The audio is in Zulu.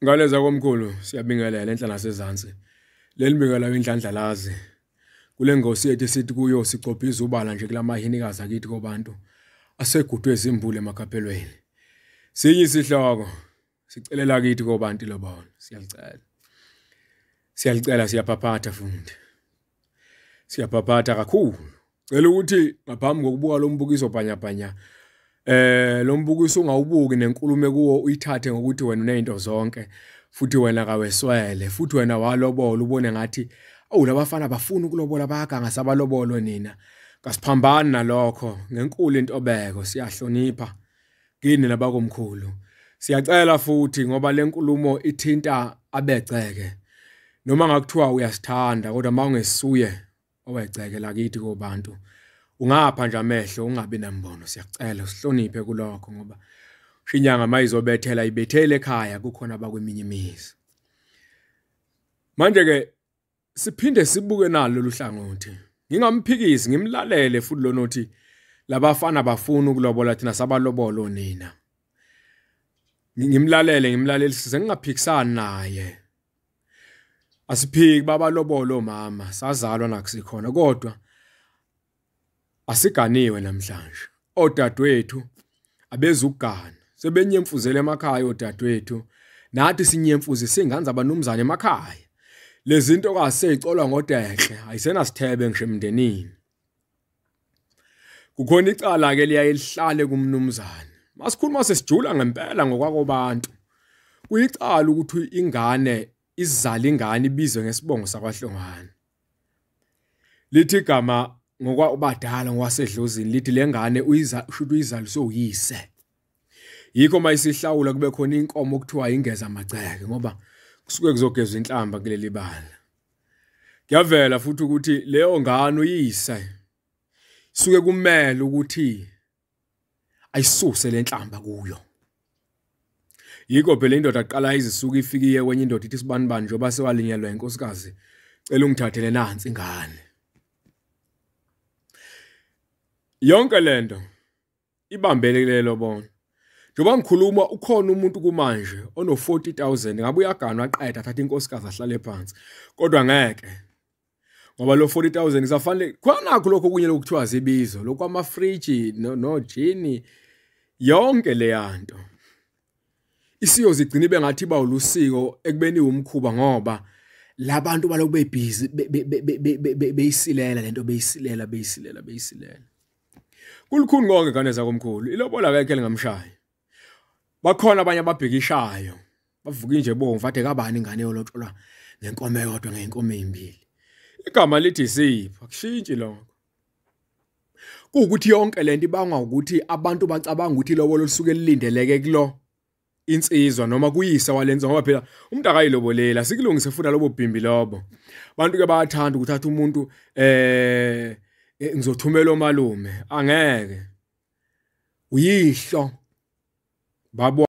Ngaleza komkhulu siyabingelela enhlana sezantsi. Lelibingela indlandlalazi. Kule ngosi yethu sithi kuyo sicophiza ubala nje kulamahinikazi akithi kobantu asegudwe izimbule emakaphelweni. Sinye isihloko sicelela kithi kobantu lobona. Siyalicela siyaphaphatha fundi. Siyaphaphatha kakhulu. Cela ukuthi ngaphambi kokubuka lo mbukiso bhanyabhanya lo mbukiso ungawubuki nenkulumo kuwo uyithathe ngokuthi wena unezinto zonke futhi wena kaweswele futhi wena walobola ubone ngathi labafana bafuna ukulobola bayaganga sabalobolo nina kasiphambana nalokho ngenkulu intobeko siyahlonipha kini nabakomkhulu siyacela futhi ngoba lenkulumo ithinta abegceke noma ngakuthiwa uyasithanda kodwa mawungesuye owegceke lakithi kobantu ungapha nje amehlo ungabi nambono siyakucela usihloniphe kulokho ngoba shinyanga mayizobethela ibethele ekhaya kukhona bakweminye imizi manje ke siphinde sibuke nalo luhlangothi ngingamphikisi ngimlalele futhi lonothi labafana bafuna ukulobola thina sabalobolo nina ngimlalelisi ngingaphikisani naye asiphiki babalobolo mama sazalwa nakusikhona kodwa asiganiwe namhlanje odadewethu abezugana sebenyemfuzela emakhaya odadewethu nathi sinyemfuzi singanza abanumzane emakhaya lezi zinto kaseyicolwa ngodehle ayisena sithebe ngisho emndenini kukhona icala ke liyalihlale kumnumzane masikhuluma sesijula ngempela ngokwakobantu kuyicala ukuthi ingane izizala ingane ibizwe ngesibongo sakwaHlongwane lithi igama ngokwabadala ngwasedlozini lithi lengane ushuthi uyizalise uyise yikho mayisihlawula kube khona inkomo okuthiwa ingeza amagceke ngoba kusuke kuzogezwa inhlamba kuleli bala kuyavela futhi ukuthi leyo ngane uyise suke kumele ukuthi ayisuse lenhlamba kuyo yikho phela indoda aqala izisuka ifikiye kwenye indoda ithi sibanibani njengoba sewalinyelwa inkosikazi cela ungithathele nansi ingane yonke lento ibambelekile lobona njengoba ngikhuluma ukhona umuntu kumanje ono 40,000 ngabe uyaganwa aqeda athatha inkosikazi ahlale phansi kodwa ngeke ngoba lo 40,000 kusafanele khonakho lokho kunye lokuthiwa zibizo lokwama fridge no gin yonke le yanto isiyozigcina bengathi ba ulusiko ekubeni umkhuba ngoba labantu baloku bebhizi beyisilela lento beyisilela kulukhuni konke ngane zakomkhulu ilobola akekho lingamshaya bakhona abanye ababhekishayo bavuka nje bomvu ade kabani ingane yolotsholwa ngenkomo eyodwa ngenkomo ezimbili igama lithi sipha akushintshi lokho kuukuthi yonke lento ibanga ukuthi abantu bacabanga ukuthi ilobolo lisuke lilindeleke kulo insizwa noma kuyisa walenza ngoba phela umuntu akayilobolela sikulungise futhi lobo bhimbi lobo abantu ke bayathanda ukuthatha umuntu ngizothumela omalume angeke uyihlo babo